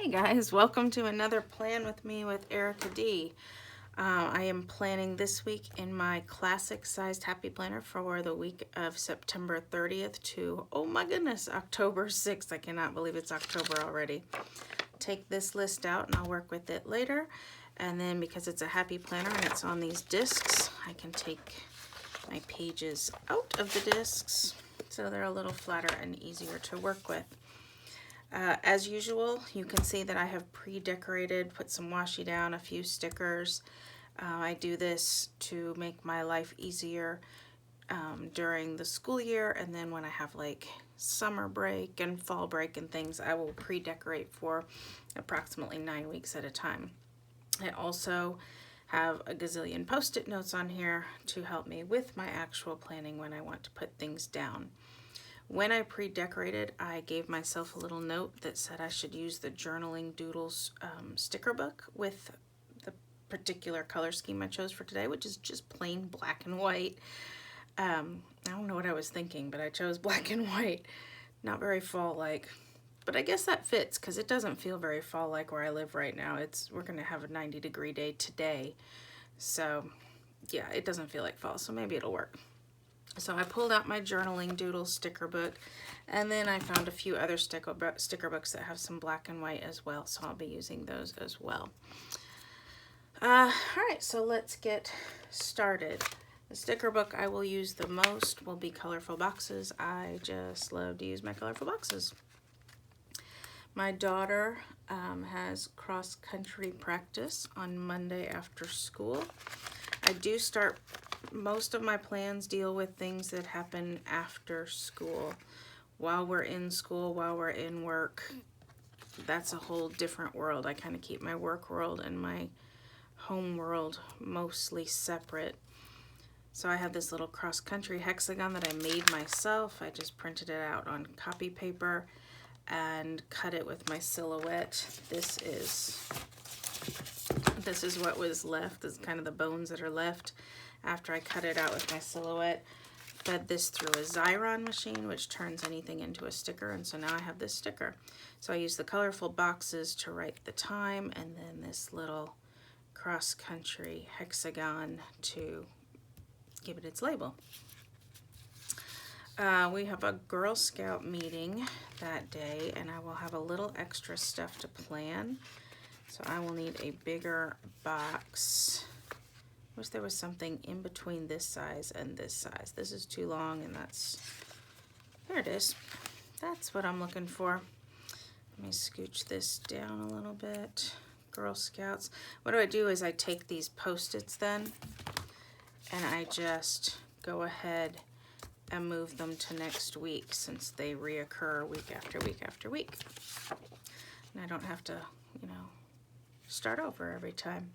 Hey guys, welcome to another Plan With Me with Erica D. I am planning this week in my classic sized happy planner for the week of September 30th to, oh my goodness, October 6th. I cannot believe it's October already. Take this list out and I'll work with it later. And then because it's a happy planner and it's on these discs, I can take my pages out of the discs so they're a little flatter and easier to work with. As usual, you can see that I have pre-decorated, put some washi down, a few stickers. I do this to make my life easier during the school year, and then when I have like summer break and fall break and things, I will pre-decorate for approximately 9 weeks at a time. I also have a gazillion post-it notes on here to help me with my actual planning when I want to put things down. When I pre-decorated, I gave myself a little note that said I should use the Journaling Doodles sticker book with the particular color scheme I chose for today, which is just plain black and white. I don't know what I was thinking, but I chose black and white. Not very fall-like, but I guess that fits because it doesn't feel very fall-like where I live right now. We're going to have a 90-degree day today, so yeah, it doesn't feel like fall, so maybe it'll work. So I pulled out my Journaling Doodles sticker book, and then I found a few other sticker books that have some black and white as well, so I'll be using those as well. All right, so let's get started. The sticker book I will use the most will be colorful boxes. I just love to use my colorful boxes. My daughter has cross-country practice on Monday after school. I do start, most of my plans deal with things that happen after school. While we're in school, while we're in work, that's a whole different world. I kind of keep my work world and my home world mostly separate. So I have this little cross-country hexagon that I made myself. I just printed it out on copy paper and cut it with my silhouette. This is what was left. This is kind of the bones that are left after I cut it out with my silhouette. Fed this through a Xyron machine, which turns anything into a sticker, and so now I have this sticker. So I use the colorful boxes to write the time, and then this little cross-country hexagon to give it its label. We have a Girl Scout meeting that day, and I will have a little extra stuff to plan. So I will need a bigger box. Wish there was something in between this size and this size. This is too long, and there it is. That's what I'm looking for. Let me scooch this down a little bit. Girl Scouts. What do is I take these Post-its then, and I just go ahead and move them to next week since they reoccur week after week after week. And I don't have to, start over every time.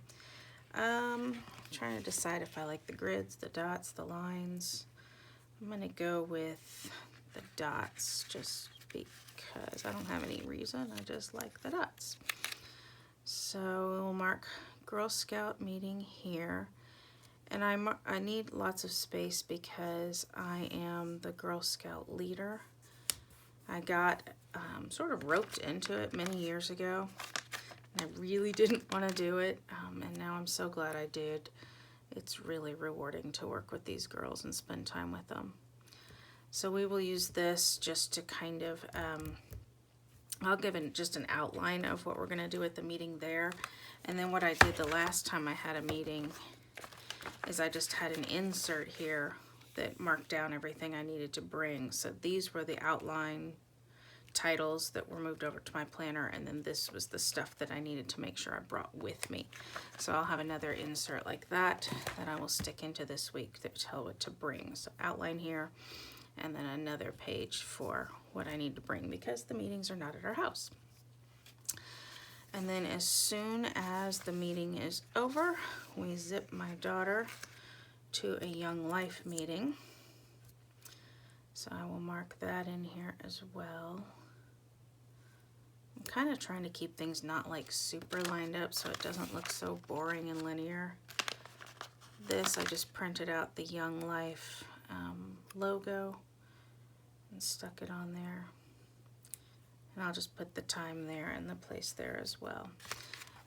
Trying to decide if I like the grids, the dots, the lines. I'm gonna go with the dots just because I don't have any reason. I just like the dots. So we'll mark Girl Scout meeting here. And I need lots of space because I am the Girl Scout leader. I got sort of roped into it many years ago. And I really didn't want to do it, and now I'm so glad I did. It's really rewarding to work with these girls and spend time with them. So we will use this just to kind of, I'll give just an outline of what we're going to do at the meeting there. And then what I did the last time I had a meeting is I just had an insert here that marked down everything I needed to bring. So these were the outline titles that were moved over to my planner, and then this was the stuff that I needed to make sure I brought with me. So I'll have another insert like that I will stick into this week to tell what to bring. So outline here, and then another page for what I need to bring because the meetings are not at our house. And then as soon as the meeting is over, we zip my daughter to a Young Life meeting. So I will mark that in here as well. I'm kind of trying to keep things not like super lined up so it doesn't look so boring and linear. This, I just printed out the Young Life logo and stuck it on there. And I'll just put the time there and the place there as well.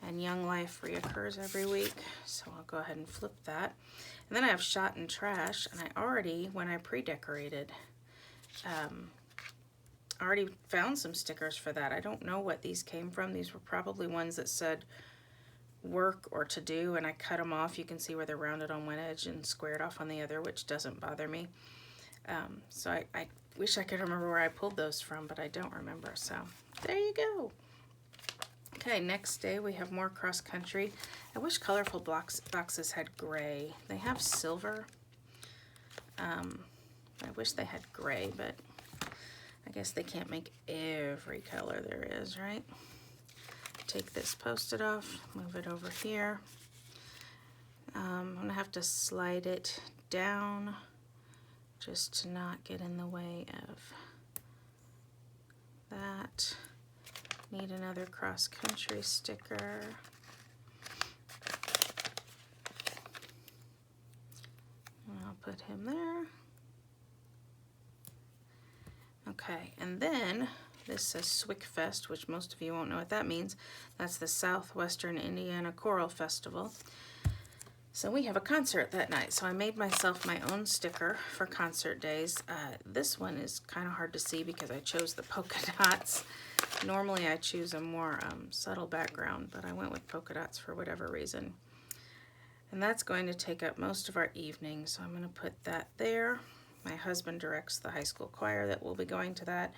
And Young Life reoccurs every week, so I'll go ahead and flip that. And then I have Shot and Trash, and I already, when I pre-decorated, already found some stickers for that. I don't know what these came from. These were probably ones that said work or to do, and I cut them off. You can see where they're rounded on one edge and squared off on the other, which doesn't bother me. So I wish I could remember where I pulled those from, but I don't remember. So there you go. Okay, next day we have more cross country. I wish colorful boxes had gray. They have silver. I wish they had gray, but I guess they can't make every color there is, right? Take this Post-it off, move it over here. I'm gonna have to slide it down just to not get in the way of that. Need another cross-country sticker. And I'll put him there. Okay, and then this says Swickfest, which most of you won't know what that means. That's the Southwestern Indiana Choral Festival. So we have a concert that night. So I made myself my own sticker for concert days. This one is kind of hard to see because I chose the polka dots. Normally I choose a more subtle background, but I went with polka dots for whatever reason. And that's going to take up most of our evening, so I'm going to put that there. My husband directs the high school choir that will be going to that,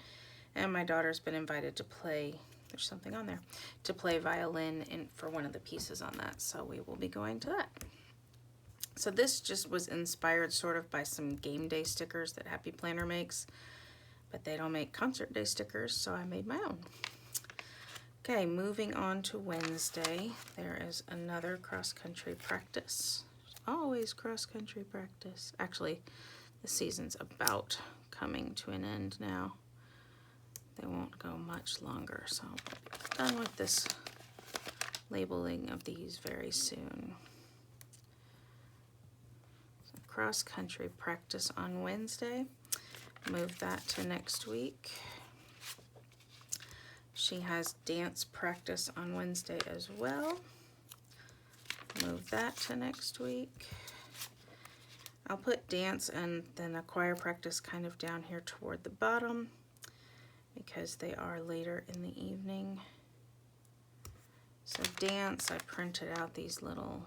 and my daughter's been invited to play, there's something on there, to play violin for one of the pieces on that, so we will be going to that. So this just was inspired sort of by some game day stickers that Happy Planner makes, but they don't make concert day stickers, so I made my own. Okay, moving on to Wednesday, there is another cross-country practice. Always cross-country practice. Actually, the season's about coming to an end now. They won't go much longer, so I'll be done with this labeling of these very soon. So cross-country practice on Wednesday. Move that to next week. She has dance practice on Wednesday as well. Move that to next week. I'll put dance and then a choir practice kind of down here toward the bottom because they are later in the evening. So dance, I printed out these little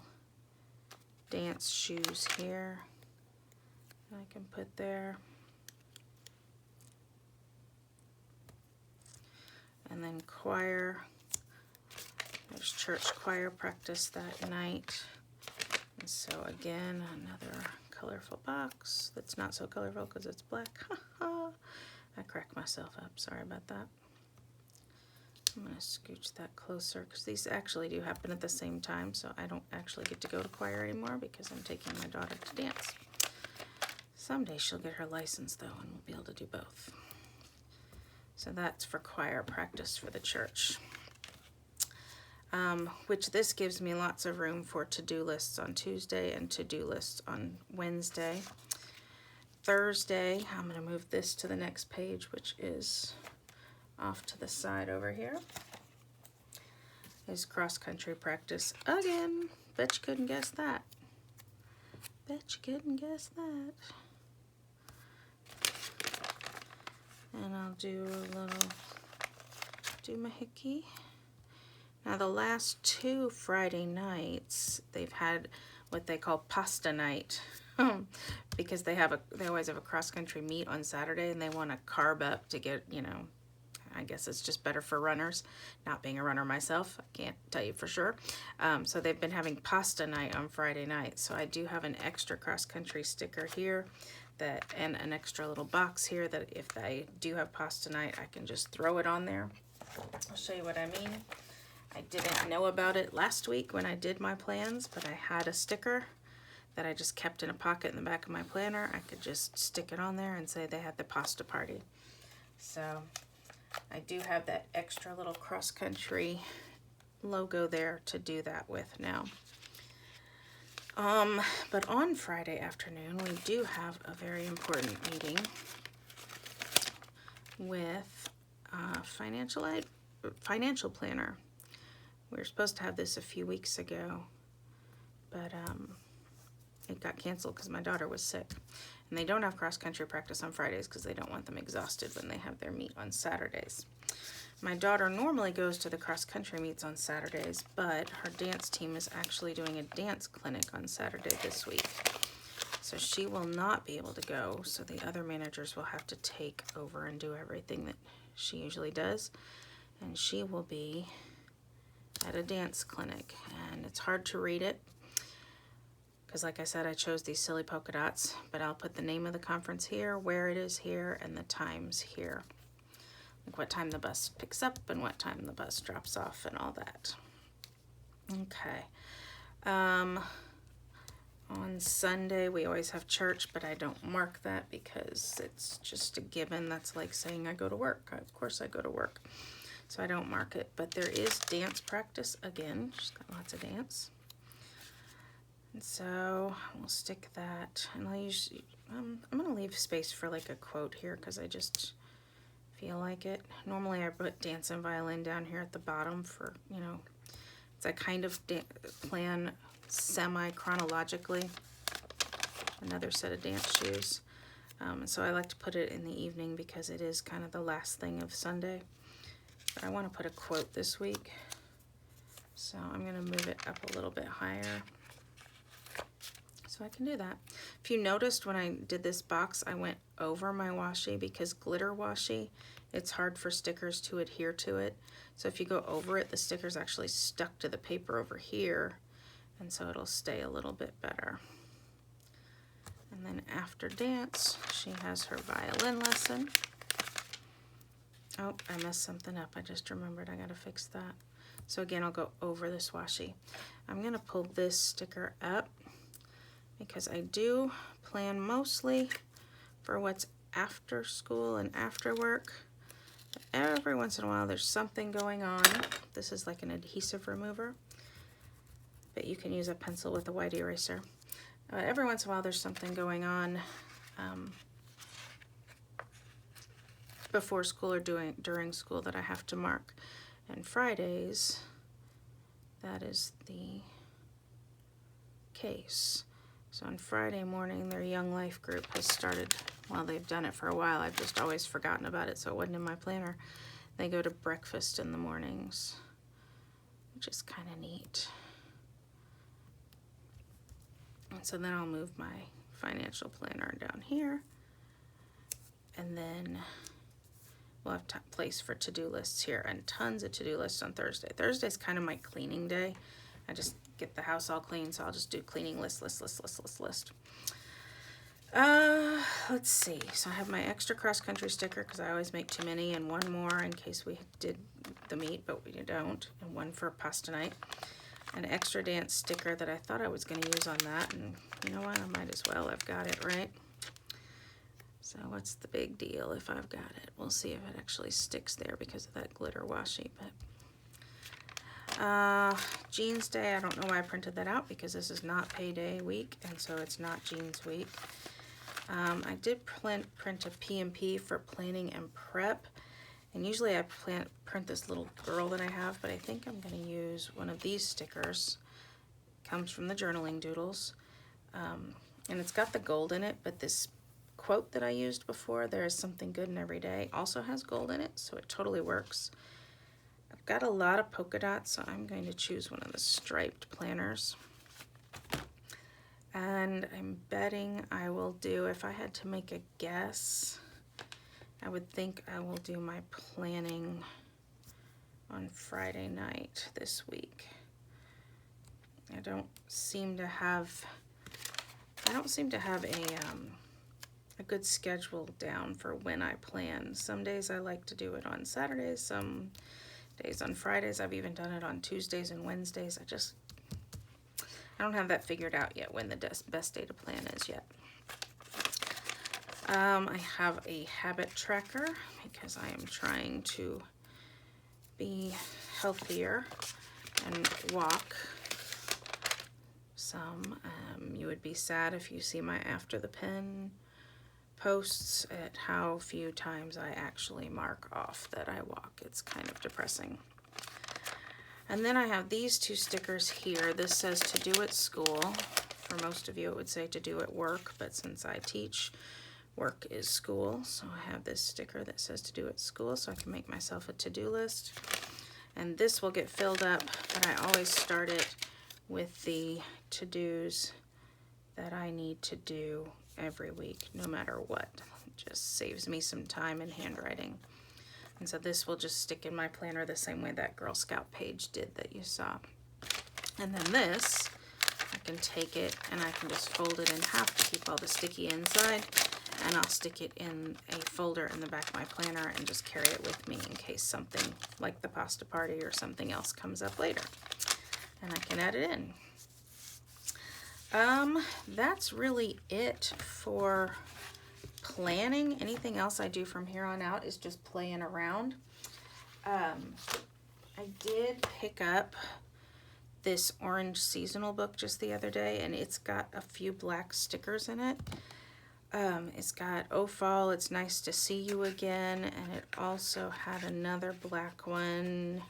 dance shoes here that I can put there. And then choir, there's church choir practice that night. And so again, another colorful box that's not so colorful because it's black. I cracked myself up, sorry about that. I'm gonna scooch that closer because these actually do happen at the same time, so I don't actually get to go to choir anymore because I'm taking my daughter to dance. Someday she'll get her license though and we'll be able to do both. So that's for choir practice for the church. Which this gives me lots of room for to-do lists on Tuesday and to-do lists on Wednesday. Thursday, I'm going to move this to the next page, which is off to the side over here, is cross-country practice again. Bet you couldn't guess that. Bet you couldn't guess that. And I'll do a little doohickey. Now the last two Friday nights, they've had what they call pasta night because they always have a cross-country meet on Saturday and they want to carb up to get, you know, I guess it's just better for runners. Not being a runner myself, I can't tell you for sure. So they've been having pasta night on Friday night. So I do have an extra cross-country sticker here and an extra little box here that if I do have pasta night, I can just throw it on there. I'll show you what I mean. I didn't know about it last week when I did my plans, but I had a sticker that I just kept in a pocket in the back of my planner. I could just stick it on there and say they had the pasta party. So I do have that extra little cross-country logo there to do that with now. But on Friday afternoon, we do have a very important meeting with financial planner. We were supposed to have this a few weeks ago, but it got canceled because my daughter was sick. And they don't have cross-country practice on Fridays because they don't want them exhausted when they have their meet on Saturdays. My daughter normally goes to the cross-country meets on Saturdays, but her dance team is actually doing a dance clinic on Saturday this week. So she will not be able to go, so the other managers will have to take over and do everything that she usually does. And she will be at a dance clinic, and it's hard to read it because, like I said, I chose these silly polka dots, but I'll put the name of the conference here, where it is here, and the times here. Like what time the bus picks up and what time the bus drops off and all that. Okay. On Sunday, we always have church, but I don't mark that because it's just a given. That's like saying I go to work. Of course I go to work. So I don't mark it, but there is dance practice again. She's got lots of dance. And so we'll stick that, and I'll usually, I'm going to leave space for like a quote here because I just feel like it. Normally I put dance and violin down here at the bottom for, you know, it's I kind of plan semi-chronologically. Another set of dance shoes. And so I like to put it in the evening because it is kind of the last thing of Sunday. But I want to put a quote this week, so I'm going to move it up a little bit higher so I can do that. If you noticed when I did this box, I went over my washi because glitter washi, it's hard for stickers to adhere to it. So if you go over it, the sticker's actually stuck to the paper over here, and so it'll stay a little bit better. And then after dance, she has her violin lesson. Oh, I messed something up. I just remembered I gotta fix that. So again, I'll go over this washi. I'm gonna pull this sticker up because I do plan mostly for what's after school and after work. Every once in a while there's something going on. This is like an adhesive remover, but you can use a pencil with a white eraser. Every once in a while there's something going on before school or during school that I have to mark. And Fridays, that is the case. So on Friday morning, their Young Life group has started. Well, they've done it for a while. I've just always forgotten about it, so it wasn't in my planner. They go to breakfast in the mornings, which is kind of neat. And so then I'll move my financial planner down here, and then we'll have place for to-do lists here, and tons of to-do lists on Thursday. Thursday's kind of my cleaning day. I just get the house all clean, so I'll just do cleaning list. Let's see. So I have my extra cross-country sticker because I always make too many, and one more in case we did the meet, but we don't, and one for pasta night. An extra dance sticker that I thought I was going to use on that, and you know what? I might as well. I've got it, right? So what's the big deal if I've got it? We'll see if it actually sticks there because of that glitter washi. But Jeans Day, I don't know why I printed that out because this is not payday week, and so it's not Jeans week. I did print a P&P for planning and prep, and usually I print this little girl that I have, but I think I'm going to use one of these stickers. It comes from the Journaling Doodles, and it's got the gold in it, but this quote that I used before, there is something good in every day, also has gold in it, so it totally works. I've got a lot of polka dots, so I'm going to choose one of the striped planners. And I'm betting I will do, if I had to make a guess, I would think I will do my planning on Friday night this week. I don't seem to have a good schedule down for when I plan. Some days I like to do it on Saturdays, some days on Fridays. I've even done it on Tuesdays and Wednesdays. I don't have that figured out yet when the best day to plan is yet. I have a habit tracker because I am trying to be healthier and walk some. You would be sad if you see my After the Pen posts at how few times I actually mark off that I walk. It's kind of depressing. And then I have these two stickers here. This says to do at school. For most of you it would say to do at work, but since I teach, work is school. So I have this sticker that says to do at school so I can make myself a to-do list. And this will get filled up, but I always start it with the to-dos that I need to do every week, no matter what. It just saves me some time in handwriting. And so this will just stick in my planner the same way that Girl Scout page did that you saw. And then this, I can take it and I can just fold it in half to keep all the sticky inside, and I'll stick it in a folder in the back of my planner and just carry it with me in case something like the pasta party or something else comes up later. And I can add it in. That's really it for planning. Anything else I do from here on out is just playing around. I did pick up this orange seasonal book just the other day, and it's got a few black stickers in it. It's got "Oh Fall, It's Nice to See You Again," and it also had another black one,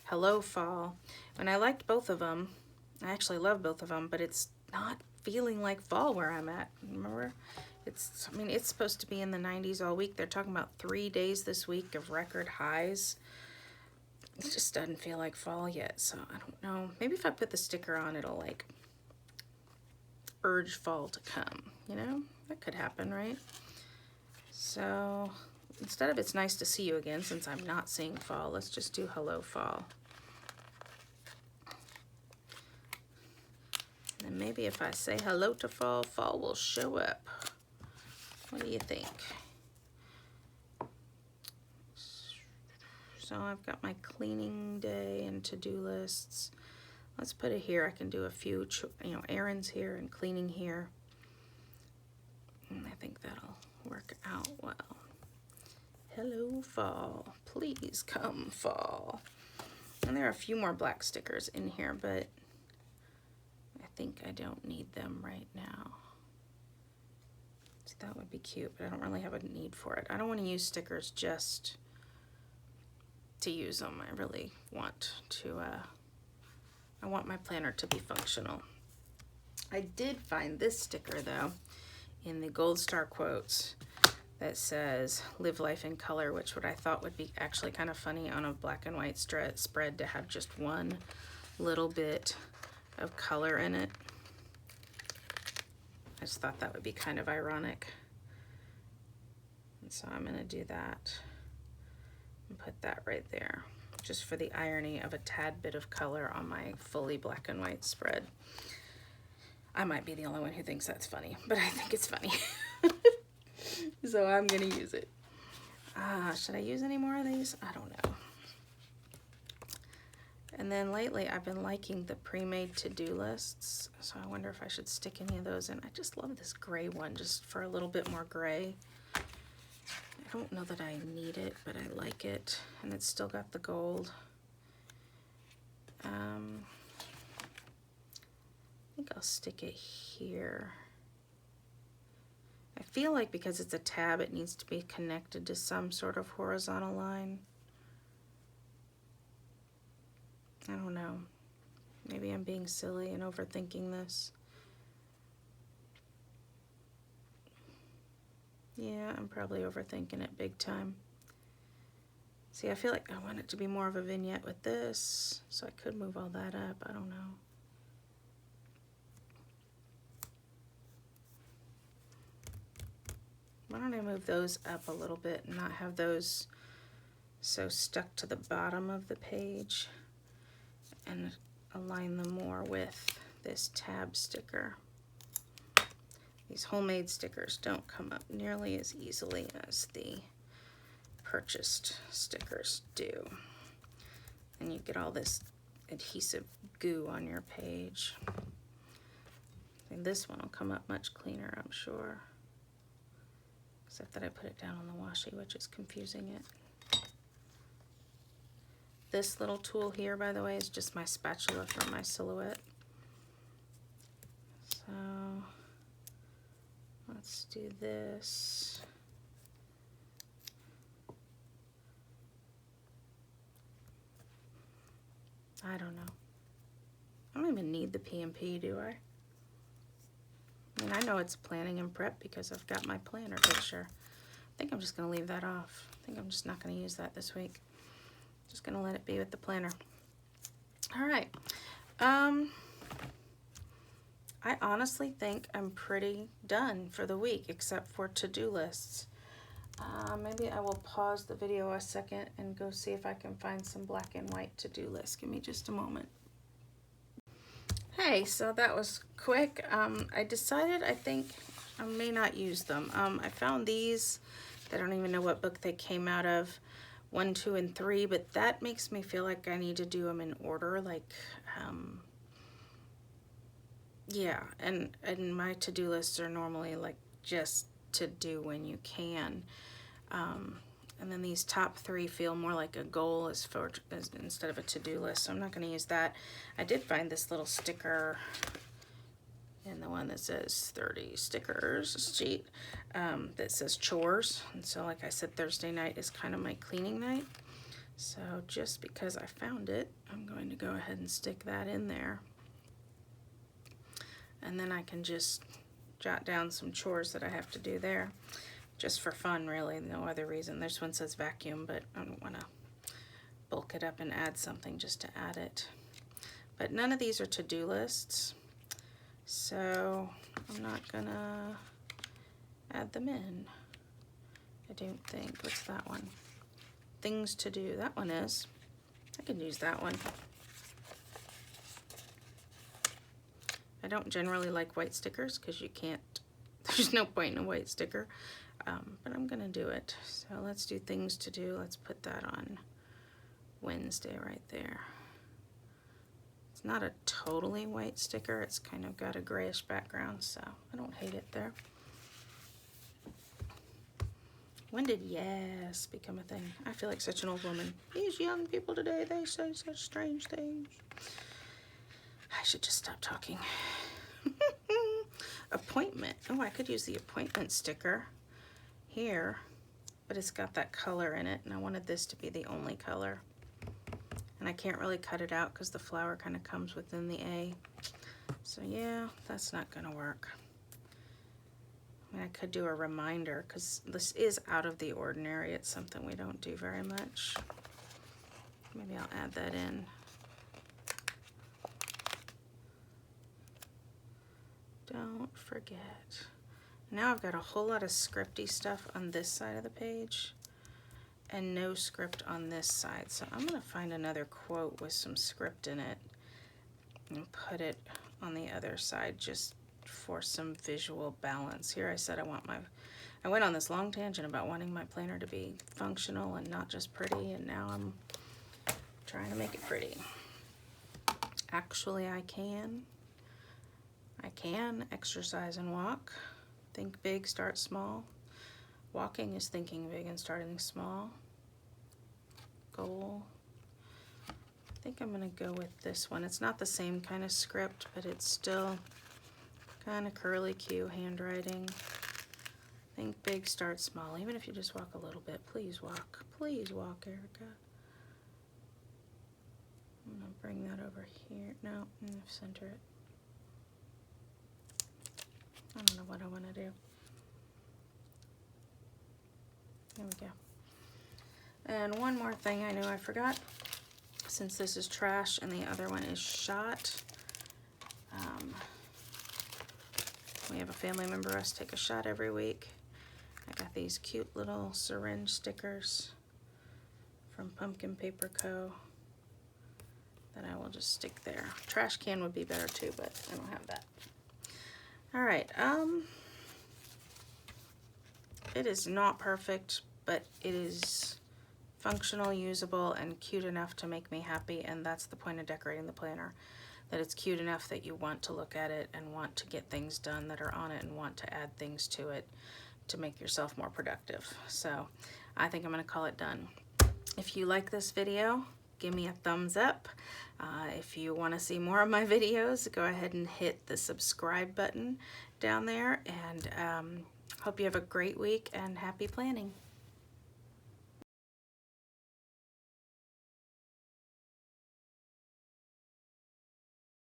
"Hello Fall." And I liked both of them. I actually love both of them, but it's not feeling like fall where I'm at. Remember? I mean, it's supposed to be in the 90s all week. They're talking about 3 days this week of record highs. It just doesn't feel like fall yet, so I don't know. Maybe if I put the sticker on, it'll like urge fall to come, you know? That could happen, right? So instead of "It's Nice to See You Again," since I'm not seeing fall, let's just do "Hello Fall." And maybe if I say hello to fall, fall will show up. What do you think? So I've got my cleaning day and to-do lists. Let's put it here. I can do a few, errands here and cleaning here. And I think that'll work out well. Hello, fall. Please come, fall. And there are a few more black stickers in here, but I think I don't need them right now. See, that would be cute, but I don't really have a need for it. I don't want to use stickers just to use them. I really want to, I want my planner to be functional. I did find this sticker though in the Gold Star quotes that says "Live Life in Color," which what I thought would be actually kind of funny on a black and white spread to have just one little bit of color in it. I just thought that would be kind of ironic. And so I'm gonna do that and put that right there, just for the irony of a tad bit of color on my fully black and white spread. I might be the only one who thinks that's funny, but I think it's funny. So I'm gonna use it. Should I use any more of these? I don't know. And then lately I've been liking the pre-made to-do lists, so I wonder if I should stick any of those in. I just love this gray one, just for a little bit more gray. I don't know that I need it, but I like it, and it's still got the gold. I think I'll stick it here. I feel like because it's a tab, it needs to be connected to some sort of horizontal line. I don't know. Maybe I'm being silly and overthinking this. Yeah, I'm probably overthinking it big time. See, I feel like I want it to be more of a vignette with this, so I could move all that up. I don't know. Why don't I move those up a little bit and not have those so stuck to the bottom of the page, and align them more with this tab sticker. These homemade stickers don't come up nearly as easily as the purchased stickers do. And you get all this adhesive goo on your page. And this one will come up much cleaner, I'm sure. Except that I put it down on the washi, which is confusing it. This little tool here, by the way, is just my spatula for my silhouette. So Let's do this. I don't know. I don't even need the P&P, do I? I mean, I know it's planning and prep because I've got my planner picture. I think I'm just going to leave that off. I think I'm just not going to use that this week. Just going to let it be with the planner. All right. I honestly think I'm pretty done for the week, except for to-do lists. Maybe I will pause the video a second and go see if I can find some black and white to-do lists. Give me just a moment. Hey, so that was quick. I decided I think I may not use them. I found these. I don't even know what book they came out of, 1, 2, and 3, but that makes me feel like I need to do them in order, like, yeah, and my to-do lists are normally like just to do when you can. And then these top 3 feel more like a goal instead of a to-do list, so I'm not going to use that. I did find this little sticker in the one that says 30 stickers sheet that says chores. And so like I said, Thursday night is kind of my cleaning night. So just because I found it, I'm going to go ahead and stick that in there. And then I can just jot down some chores that I have to do there. Just for fun, really, no other reason. This one says vacuum, but I don't want to bulk it up and add something just to add it. But none of these are to-do lists, so I'm not gonna add them in. I don't think. What's that one? Things to do. That one is. I could use that one. I don't generally like white stickers because you can't, there's no point in a white sticker. But I'm gonna do it. So let's do things to do. Let's put that on Wednesday right there. It's not a totally white sticker. It's kind of got a grayish background, so I don't hate it there. When did yes become a thing? I feel like such an old woman. These young people today, they say such strange things. I should just stop talking. Appointment. Oh, I could use the appointment sticker here, but it's got that color in it, and I wanted this to be the only color. And I can't really cut it out because the flower kind of comes within the A. So yeah, that's not gonna work. I mean, I could do a reminder because this is out of the ordinary. It's something we don't do very much. Maybe I'll add that in. Don't forget. Now I've got a whole lot of scripty stuff on this side of the page and no script on this side. So I'm gonna find another quote with some script in it and put it on the other side just for some visual balance. Here I said I went on this long tangent about wanting my planner to be functional and not just pretty, and now I'm trying to make it pretty. Actually, I can exercise and walk. Think big, start small. Walking is thinking big and starting small. Goal. I think I'm gonna go with this one. It's not the same kind of script, but it's still kind of curly Q handwriting. Think big, start small. Even if you just walk a little bit, please walk. Please walk, Erica. I'm gonna bring that over here. No, I'm gonna center it. I don't know what I want to do. There we go. And one more thing I knew I forgot. Since this is trash and the other one is shot, we have a family member us take a shot every week. I got these cute little syringe stickers from Pumpkin Paper Co. that I will just stick there. Trash can would be better too, but I don't have that. All right, it is not perfect, but it is functional, usable, and cute enough to make me happy, and that's the point of decorating the planner, that it's cute enough that you want to look at it and want to get things done that are on it and want to add things to it to make yourself more productive. So I think I'm gonna call it done. If you like this video, give me a thumbs up. If you want to see more of my videos, go ahead and hit the subscribe button down there, and Hope you have a great week and happy planning.